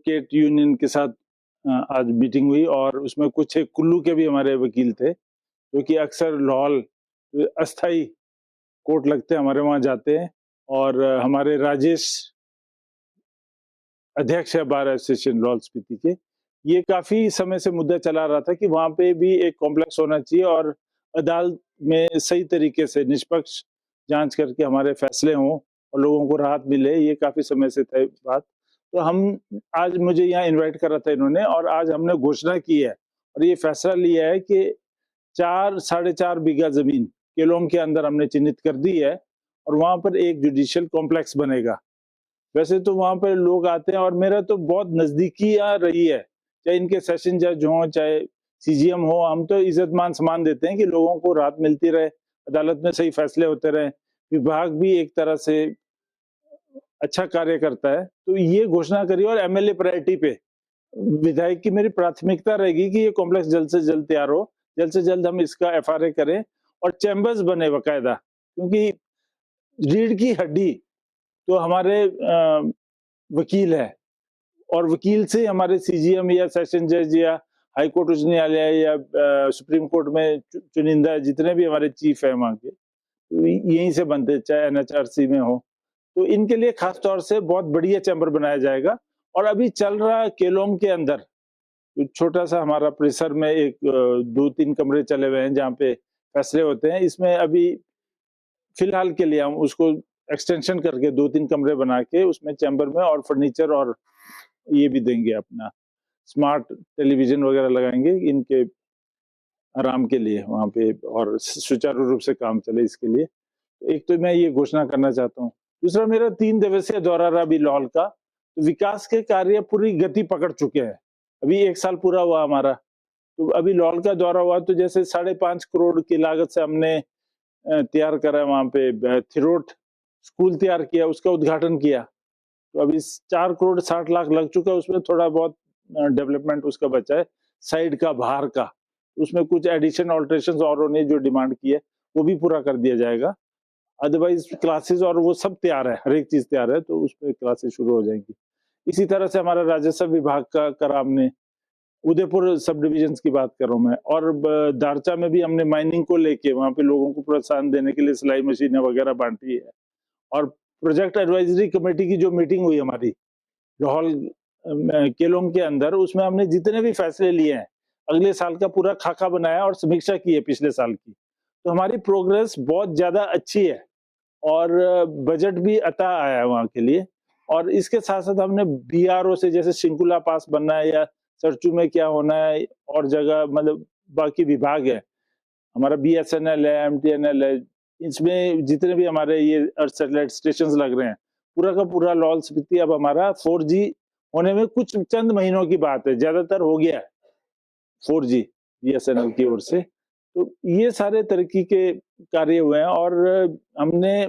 Advocate union के साथ आज मीटिंग हुई और उसमें कुछ एक कुल्लू के भी हमारे वकील थे, जो कि अक्सर लाहौल अस्थाई कोर्ट लगते हैं, हमारे वहाँ जाते हैं। और हमारे राजेश अध्यक्ष है बार एसोसिएशन लाहौल स्पीति के। ये काफ़ी समय से मुद्दा चला रहा था कि वहाँ पे भी एक कॉम्प्लेक्स होना चाहिए और अदालत में सही तरीके से निष्पक्ष जाँच करके हमारे फैसले हों और लोगों को राहत मिले, ये काफ़ी समय से था बात। तो हम आज मुझे यहाँ इनवाइट करा था इन्होंने और आज हमने घोषणा की है और ये फैसला लिया है कि 4 साढ़े 4 बीघा ज़मीन केलोंग के अंदर हमने चिन्हित कर दी है और वहाँ पर एक जुडिशियल कॉम्प्लेक्स बनेगा। वैसे तो वहाँ पे लोग आते हैं और मेरा तो बहुत नज़दीकियाँ रही है, चाहे इनके सेशन जज हों, चाहे सीजीएम हो, हम तो इज़्ज़त मान सम्मान देते हैं कि लोगों को राहत मिलती रहे, अदालत में सही फैसले होते रहें। विभाग भी एक तरह से अच्छा कार्य करता है, तो ये घोषणा करी और एमएलए प्रायोरिटी पे विधायक की मेरी प्राथमिकता रहेगी कि ये कॉम्प्लेक्स जल्द से जल्द तैयार हो, जल्द से जल्द हम इसका एफआरए करें और चैम्बर्स बने बाकायदा, क्योंकि रीढ़ की हड्डी तो हमारे वकील है और वकील से हमारे सीजीएम या सेशन जज या हाई कोर्ट उच्च न्यायालय या सुप्रीम कोर्ट में चुनिंदा जितने भी हमारे चीफ है वहाँ के, तो यहीं से बनते, चाहे एनएचआरसी में हो। तो इनके लिए खास तौर से बहुत बढ़िया चैम्बर बनाया जाएगा। और अभी चल रहा है केलोंग के अंदर छोटा सा हमारा परिसर में एक 2-3 कमरे चले हुए हैं जहाँ पे फैसले होते हैं। इसमें अभी फिलहाल के लिए हम उसको एक्सटेंशन करके 2-3 कमरे बना के उसमें चैम्बर में और फर्नीचर और ये भी देंगे, अपना स्मार्ट टेलीविजन वगैरह लगाएंगे इनके आराम के लिए वहाँ पे और सुचारू रूप से काम चले इसके लिए। एक तो मैं ये घोषणा करना चाहता हूँ। दूसरा, मेरा 3 दिवसीय दौरा रहा अभी लाहौल का, तो विकास के कार्य पूरी गति पकड़ चुके हैं। अभी 1 साल पूरा हुआ हमारा, तो अभी लाहौल का दौरा हुआ तो जैसे 5.5 करोड़ की लागत से हमने तैयार करा है, वहाँ पे थिरोट स्कूल तैयार किया, उसका उद्घाटन किया। तो अभी 4 करोड़ 60 लाख लग चुका है, उसमें थोड़ा बहुत डेवलपमेंट उसका बचा है, साइड का, बाहर का। उसमें कुछ एडिशन ऑल्ट्रेशन और उन्होंने जो डिमांड की है वो भी पूरा कर दिया जाएगा। अदरवाइज क्लासेस और वो सब तैयार है, हर एक चीज तैयार है, तो उसमें क्लासेस शुरू हो जाएंगी। इसी तरह से हमारा राजस्व विभाग का करा हमने, उदयपुर सब डिविजन की बात कर रहा हूँ मैं, और दारचा में भी हमने माइनिंग को लेके वहाँ पे लोगों को प्रोत्साहन देने के लिए सिलाई मशीनें वगैरह बांटी है। और प्रोजेक्ट एडवाइजरी कमेटी की जो मीटिंग हुई हमारी लाहौल केलोंग के अंदर, उसमें हमने जितने भी फैसले लिए हैं, अगले साल का पूरा खाका बनाया और समीक्षा की है पिछले साल की। तो हमारी प्रोग्रेस बहुत ज्यादा अच्छी है और बजट भी अता आया है वहाँ के लिए। और इसके साथ साथ हमने बीआरओ से, जैसे शिंकुला पास बनना है या सरचू में क्या होना है और जगह, मतलब बाकी विभाग है हमारा, बीएसएनएल है, एमटीएनएल है, इसमें जितने भी हमारे ये अर्थ सैटेलाइट स्टेशन लग रहे हैं, पूरा का पूरा लाहौल स्पीति अब हमारा 4G होने में कुछ चंद महीनों की बात है, ज्यादातर हो गया है 4G बीएसएनएल की ओर से। तो ये सारे तरक्की के कार्य हुए हैं और हमने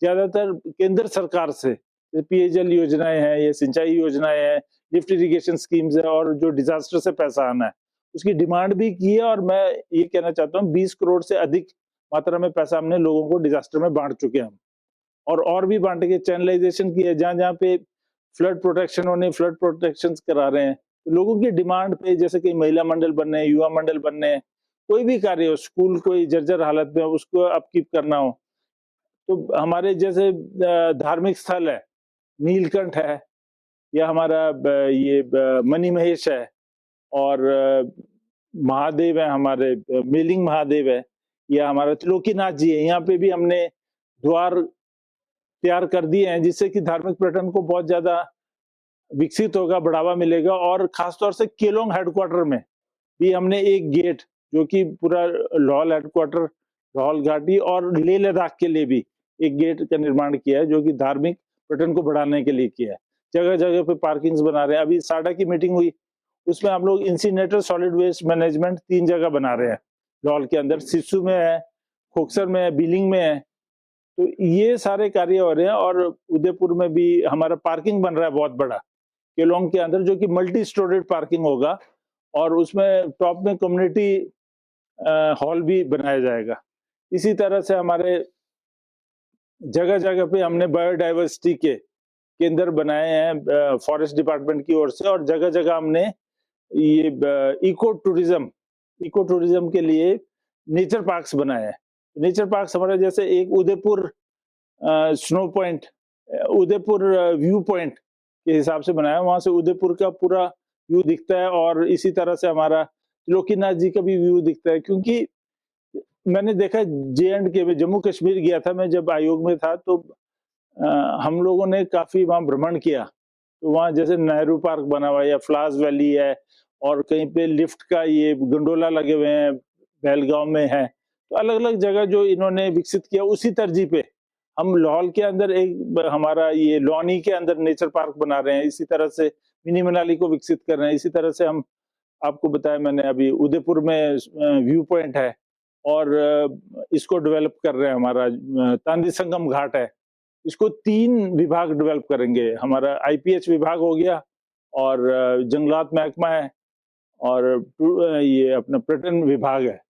ज्यादातर केंद्र सरकार से पेयजल योजनाएं हैं, ये सिंचाई योजनाएं हैं, लिफ्ट इरिगेशन स्कीम्स है और जो डिजास्टर से पैसा आना है उसकी डिमांड भी की है। और मैं ये कहना चाहता हूँ 20 करोड़ से अधिक मात्रा में पैसा हमने लोगों को डिजास्टर में बांट चुके हैं हम, और भी बांटेंगे। चैनलाइजेशन की है, जहाँ जहाँ पे फ्लड प्रोटेक्शन होने, फ्लड प्रोटेक्शन करा रहे हैं, तो लोगों की डिमांड पे, जैसे कि महिला मंडल बनने, युवा मंडल बनने, कोई भी कार्य हो, स्कूल कोई जर्जर हालत में उसको अपकीप करना हो, तो हमारे जैसे धार्मिक स्थल है, नीलकंठ है, या हमारा ये मणि महेश है, और महादेव है हमारे, मेलिंग महादेव है, या हमारा त्रिलोकीनाथ जी है, यहाँ पे भी हमने द्वार तैयार कर दिए हैं, जिससे कि धार्मिक पर्यटन को बहुत ज्यादा विकसित होगा, बढ़ावा मिलेगा। और खासतौर से केलोंग हेडक्वार्टर में भी हमने एक गेट, जो कि पूरा लाहौल हेडक्वार्टर, लाहौल घाटी और लेह लद्दाख के लिए भी एक गेट का निर्माण किया है, जो कि धार्मिक पर्यटन को बढ़ाने के लिए किया है। जगह जगह पे पार्किंग्स बना रहे हैं। अभी साडा की मीटिंग हुई, उसमें हम लोग इंसिनेटर सॉलिड वेस्ट मैनेजमेंट 3 जगह बना रहे हैं लाहौल के अंदर, सिस्सू में है, खोखसर में है, बिलिंग में है। तो ये सारे कार्य हो रहे हैं। और उदयपुर में भी हमारा पार्किंग बन रहा है बहुत बड़ा केलोंग के अंदर, जो कि मल्टी स्टोरेड पार्किंग होगा और उसमें टॉप में कम्युनिटी हॉल भी बनाया जाएगा। इसी तरह से हमारे जगह जगह पे हमने बायोडाइवर्सिटी के केंद्र बनाए हैं फॉरेस्ट डिपार्टमेंट की ओर से, और जगह-जगह हमने ये इको टूरिज्म के लिए नेचर पार्क्स बनाए हैं। नेचर पार्क्स हमारा जैसे एक Udaipur snow point, Udaipur view point के हिसाब से बनाया है, वहाँ से उदयपुर का पूरा व्यू दिखता है, और इसी तरह से हमारा त्रिलोकीनाथ जी का भी व्यू दिखता है। क्योंकि मैंने देखा जे.एंड.के में, जम्मू कश्मीर गया था मैं जब आयोग में था, तो हम लोगों ने काफ़ी वहाँ भ्रमण किया। तो वहाँ जैसे नेहरू पार्क बना हुआ है या फ्लास वैली है, और कहीं पे लिफ्ट का ये गंडोला लगे हुए हैं, बेलगाँव में है। तो अलग-अलग जगह जो इन्होंने विकसित किया, उसी तरजीह पे हम लाहौल के अंदर हमारा ये लौनी के अंदर नेचर पार्क बना रहे हैं। इसी तरह से मिनी मनाली को विकसित कर रहे हैं। इसी तरह से हम, आपको बताया मैंने अभी, उदयपुर में व्यू पॉइंट है, और इसको डेवलप कर रहे हैं। हमारा तांदी संगम घाट है, इसको 3 विभाग डेवलप करेंगे। हमारा आईपीएच विभाग हो गया, और जंगलात महकमा है, और ये अपना पर्यटन विभाग है,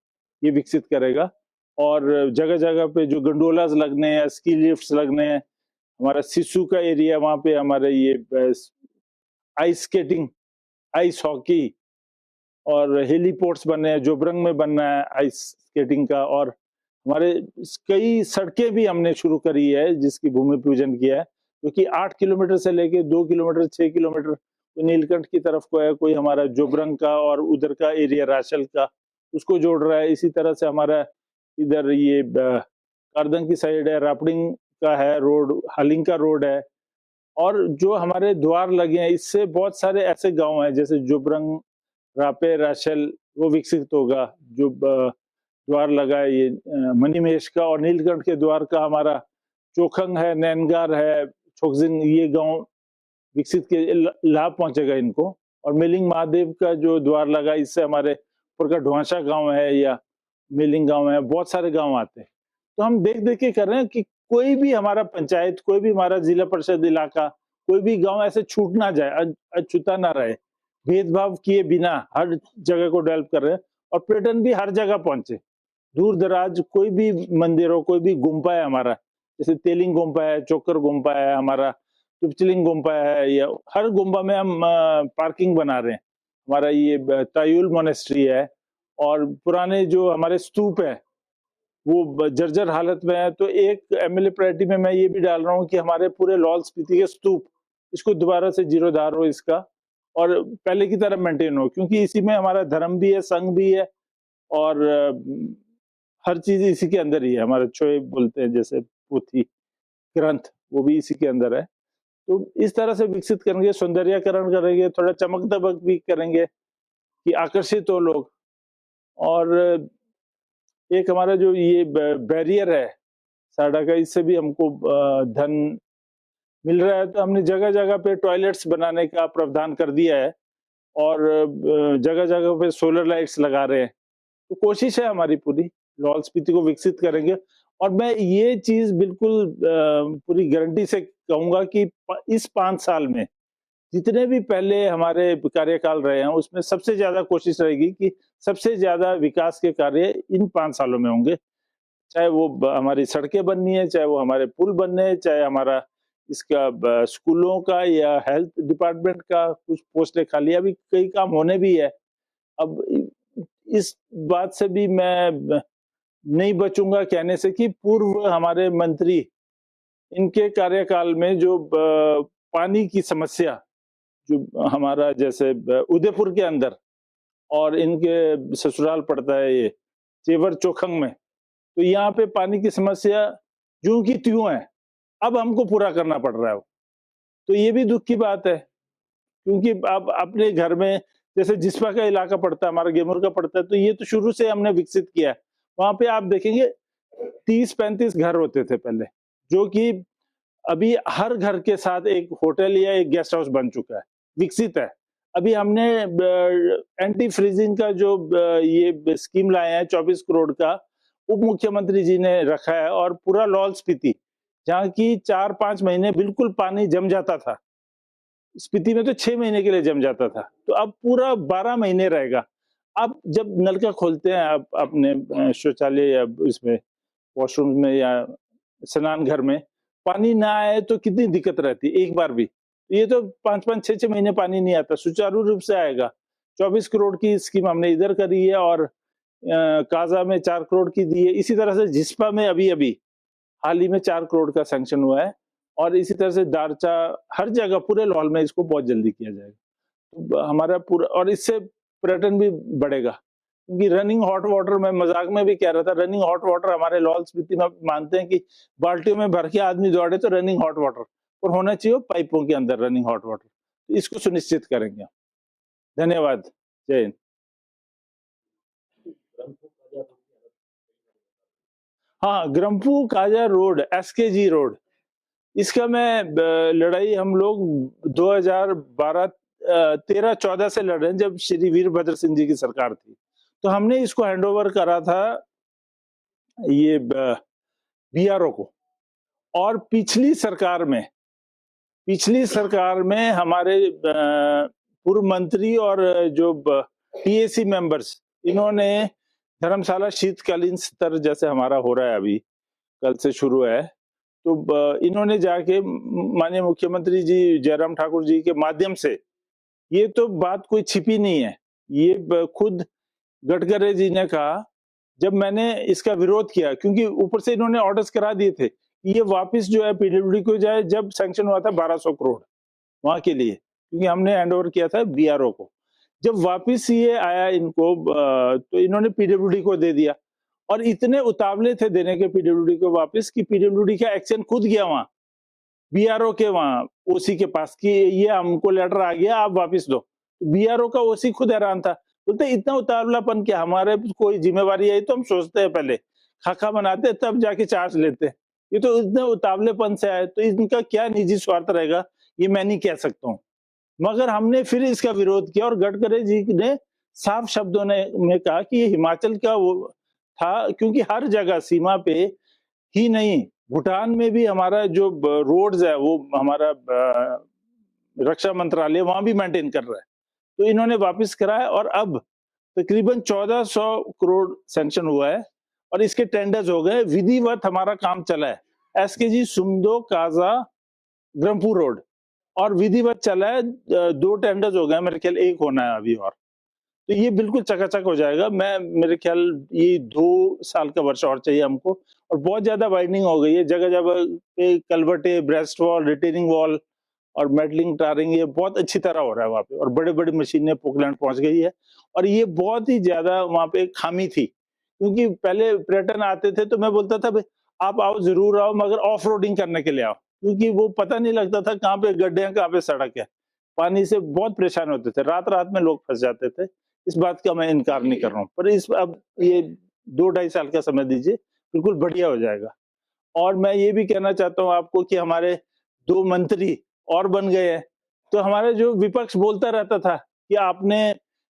ये विकसित करेगा। और जगह-जगह पे जो गंडोलास लगने हैं, स्की लिफ्ट्स लगने हैं, हमारा सिसु का एरिया, वहाँ पे हमारे ये आइस स्केटिंग, आइस हॉकी और हेलीपोर्ट्स बनने हैं। जोबरंग में बनना है आइस स्केटिंग का, और हमारे कई सड़कें भी हमने शुरू करी है जिसकी भूमि पूजन किया है, क्योंकि 8 किलोमीटर से लेके 2 किलोमीटर, 6 किलोमीटर, कोई नीलकंठ की तरफ को है, कोई हमारा जोबरंग का और उधर का एरिया राशल का, उसको जोड़ रहा है। इसी तरह से हमारा इधर ये करदंग की साइड है, रापडिंग का है रोड, हालिंग का रोड है, और जो हमारे द्वार लगे हैं, इससे बहुत सारे ऐसे गांव हैं जैसे जोबरंग, रापे, राशल, वो विकसित होगा। जो द्वार लगा है ये मणिमहेश का, और नीलकंठ के द्वार का हमारा चोखंग है, नैनगार है, छोकजिंग, ये गांव विकसित के लाभ पहुंचेगा इनको। और मिलिंग महादेव का जो द्वार लगा, इससे हमारे ऊपर का ढुआंसा गांव है या मिलिंग गांव है, बहुत सारे गांव आते हैं। तो हम देख देख के कर रहे हैं कि कोई भी हमारा पंचायत, कोई भी हमारा जिला परिषद इलाका, कोई भी गांव ऐसे छूट ना जाए, अछूता ना रहे, भेदभाव किए बिना हर जगह को डेवलप कर रहे हैं। और पर्यटन भी हर जगह पहुंचे, दूर दराज कोई भी मंदिर हो, कोई भी गुम्पा है हमारा, जैसे तेलिंग गुम्पा है, चोकर गुम्पा है, हमारा तुपचिलिंग गुम्पा है, या हर गुम्पा में हम पार्किंग बना रहे हैं। हमारा ये तायुल मोनेस्ट्री है, और पुराने जो हमारे स्तूप है वो जर्जर हालत में है। तो एक एमएलए प्रायोरिटी में मैं ये भी डाल रहा हूँ कि हमारे पूरे लाहौल स्पीति के स्तूप, इसको दोबारा से जीर्णोद्धार हो इसका, और पहले की तरह मेंटेन हो, क्योंकि इसी में हमारा धर्म भी है, संघ भी है, और हर चीज इसी के अंदर ही है। हमारे छोए बोलते हैं जैसे पोथी ग्रंथ, वो भी इसी के अंदर है। तो इस तरह से विकसित करेंगे, सौंदर्यकरण करेंगे, थोड़ा चमक दमक भी करेंगे कि आकर्षित हो लोग। और एक हमारा जो ये बैरियर है साडा का, इससे भी हमको धन मिल रहा है। तो हमने जगह जगह पे टॉयलेट्स बनाने का प्रावधान कर दिया है, और जगह जगह पे सोलर लाइट्स लगा रहे हैं। तो कोशिश है हमारी पूरी, लाहौल स्पीति को विकसित करेंगे। और मैं ये चीज बिल्कुल पूरी गारंटी से कहूंगा कि इस 5 साल में जितने भी पहले हमारे कार्यकाल रहे हैं, उसमें सबसे ज्यादा कोशिश रहेगी कि सबसे ज्यादा विकास के कार्य इन 5 सालों में होंगे। चाहे वो हमारी सड़कें बननी है, चाहे वो हमारे पुल बनने हैं, चाहे हमारा इसका स्कूलों का या हेल्थ डिपार्टमेंट का कुछ पोस्टें खाली, अभी कई काम होने भी है। अब इस बात से भी मैं नहीं बचूंगा कहने से कि पूर्व हमारे मंत्री, इनके कार्यकाल में जो पानी की समस्या, जो हमारा जैसे उदयपुर के अंदर, और इनके ससुराल पड़ता है ये चेवर चोखंग में, तो यहाँ पे पानी की समस्या यूं की त्यों है, अब हमको पूरा करना पड़ रहा है। तो ये भी दुख की बात है, क्योंकि अब अपने घर में जैसे जिस्पा का इलाका पड़ता है, हमारा गेमुर का पड़ता है, तो ये तो शुरू से हमने विकसित किया है। वहां पे आप देखेंगे 30-35 घर होते थे पहले, जो कि अभी हर घर के साथ एक होटल या एक गेस्ट हाउस बन चुका है, विकसित है। अभी हमने एंटी फ्रीजिंग का जो ये स्कीम लाए हैं 24 करोड़ का, उप मुख्यमंत्री जी ने रखा है, और पूरा लाहौल स्पीति, जहाँ की 4-5 महीने बिल्कुल पानी जम जाता था, स्पीति में तो 6 महीने के लिए जम जाता था, तो अब पूरा 12 महीने रहेगा। आप जब नलका खोलते हैं, आप अपने शौचालय या इसमें वॉशरूम में या स्नान घर में, पानी ना आए तो कितनी दिक्कत रहती है एक बार भी। ये तो 5-5, 6-6 महीने पानी नहीं आता, सुचारू रूप से आएगा। 24 करोड़ की स्कीम हमने इधर करी है और काजा में 4 करोड़ की दी है। इसी तरह से जिस्पा में अभी-अभी हाल ही में 4 करोड़ का सैंक्शन हुआ है और इसी तरह से दारचा, हर जगह पूरे लाहौल में इसको बहुत जल्दी किया जाएगा। तो हमारा पूरा, और इससे पर्यटन भी बढ़ेगा, क्योंकि रनिंग हॉट वाटर, मैं मजाक में भी कह रहा था, रनिंग हॉट वाटर हमारे लाहौल स्पीति में मानते हैं कि बाल्टियों में भर के आदमी दौड़े तो रनिंग हॉट वाटर, और होना चाहिए पाइपों के अंदर रनिंग हॉट वाटर। तो इसको सुनिश्चित करेंगे। धन्यवाद। जय हिंद। हाँ, Gramphu Kaza road, SKG road, इसका मैं लड़ाई हम लोग 2012 13-14 से लड़ रहे हैं, जब श्री वीरभद्र सिंह जी की सरकार थी। तो हमने इसको हैंडओवर करा था ये बीआरओ को, और पिछली सरकार में हमारे पूर्व मंत्री और जो पीएसी मेंबर्स, इन्होंने धर्मशाला शीतकालीन सत्र जैसे हमारा हो रहा है अभी, कल से शुरू है, तो इन्होंने जाके माननीय मुख्यमंत्री जी जयराम ठाकुर जी के माध्यम से, ये तो बात कोई छिपी नहीं है, ये खुद गडकरी जी ने कहा, जब मैंने इसका विरोध किया, क्योंकि ऊपर से इन्होंने ऑर्डर्स करा दिए थे ये वापस जो है पीडब्ल्यूडी को जाए, जब सैंक्शन हुआ था 1200 करोड़ वहां के लिए, क्योंकि हमने हैंडओवर किया था बीआरओ को। जब वापस ये आया इनको, तो इन्होंने पीडब्ल्यूडी को दे दिया, और इतने उतावले थे देने के पीडब्ल्यूडी को वापस कि पीडब्ल्यूडी का एक्शन खुद गया वहां बीआरओ के, वहां ओसी के पास, कि ये हमको लेटर आ गया, आप वापस दो। बीआरओ का ओसी खुद हैरान था, बोलते इतना उतावलापन क्या, हमारे कोई जिम्मेवारी है तो हम सोचते हैं, पहले खाका बनाते तब जाके चार्ज लेते हैं, ये तो इतने उतावलेपन से आए, तो इनका क्या निजी स्वार्थ रहेगा ये मैं नहीं कह सकता हूँ। मगर हमने फिर इसका विरोध किया, और गडकरी जी ने साफ शब्दों में कहा कि ये हिमाचल का वो था, क्योंकि हर जगह सीमा पे ही नहीं, भूटान में भी हमारा जो रोड्स है वो हमारा रक्षा मंत्रालय वहां भी मेंटेन कर रहा है, तो इन्होंने वापस कराया, और अब तकरीबन 1400 करोड़ सैंक्शन हुआ है, और इसके टेंडर्स हो गए, विधिवत हमारा काम चला है। एसकेजी सुमदो काजा ग्रम्फू रोड, और विधिवत चला है, 2 टेंडर्स हो गए, मेरे ख्याल 1 होना है अभी, और तो ये बिल्कुल चकाचक हो जाएगा। मैं मेरे ख्याल ये 2 साल का वर्ष और चाहिए हमको, और बहुत ज्यादा वाइडनिंग हो गई है, जगह जगह पे कलवटे, ब्रेस्ट वॉल, रिटेनिंग वॉल और मेटलिंग टारिंग, ये बहुत अच्छी तरह हो रहा है वहाँ पे, और बड़े बड़ी मशीनें पोकलैंड पहुंच गई है, और ये बहुत ही ज्यादा वहाँ पे खामी थी, क्योंकि पहले पर्यटन आते थे तो मैं बोलता था भाई आप आओ, जरूर आओ, मगर ऑफ रोडिंग करने के लिए आओ, क्योंकि वो पता नहीं लगता था कहाँ पे गड्ढे हैं, कहाँ पे सड़क है, पानी से बहुत परेशान होते थे, रात रात में लोग फंस जाते थे। इस बात का मैं इनकार नहीं कर रहा हूँ, पर इस अब ये 2-2.5 साल का समय दीजिए, बिल्कुल बढ़िया हो जाएगा। और मैं ये भी कहना चाहता हूँ आपको कि हमारे 2 मंत्री और बन गए हैं, तो हमारे जो विपक्ष बोलता रहता था कि आपने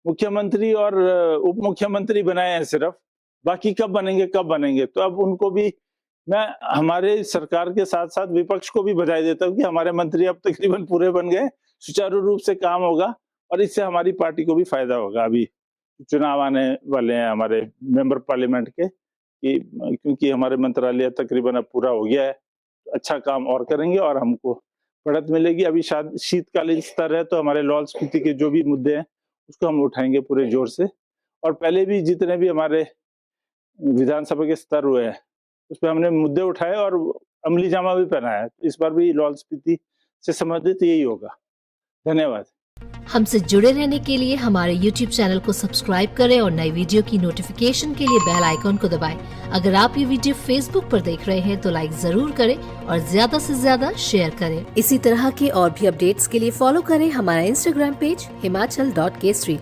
मुख्यमंत्री और उप मुख्यमंत्री बनाए हैं सिर्फ, बाकी कब बनेंगे, तो अब उनको भी मैं हमारे सरकार के साथ साथ विपक्ष को भी बधाई देता हूँ कि हमारे मंत्री अब तकरीबन पूरे बन गए, सुचारू रूप से काम होगा, और इससे हमारी पार्टी को भी फायदा होगा। अभी चुनाव आने वाले हैं हमारे मेंबर पार्लियामेंट के, क्योंकि हमारे मंत्रालय तकरीबन अब पूरा हो गया है, अच्छा काम और करेंगे और हमको बढ़त मिलेगी। अभी शीतकालीन स्तर है, तो हमारे लाहौल स्पीति के जो भी मुद्दे हैं उसको हम उठाएंगे पूरे जोर से, और पहले भी जितने भी हमारे विधानसभा के स्तर हुए हैं उस पर हमने मुद्दे उठाए और अमली जामा भी पहनाया है। इस बार भी लाहौल स्पीति से संबंधित यही होगा। धन्यवाद। हमसे जुड़े रहने के लिए हमारे YouTube चैनल को सब्सक्राइब करें और नई वीडियो की नोटिफिकेशन के लिए बेल आइकॉन को दबाएं। अगर आप ये वीडियो Facebook पर देख रहे हैं तो लाइक जरूर करें और ज्यादा से ज्यादा शेयर करें। इसी तरह के और भी अपडेट्स के लिए फॉलो करें हमारा Instagram पेज himachal.kesri।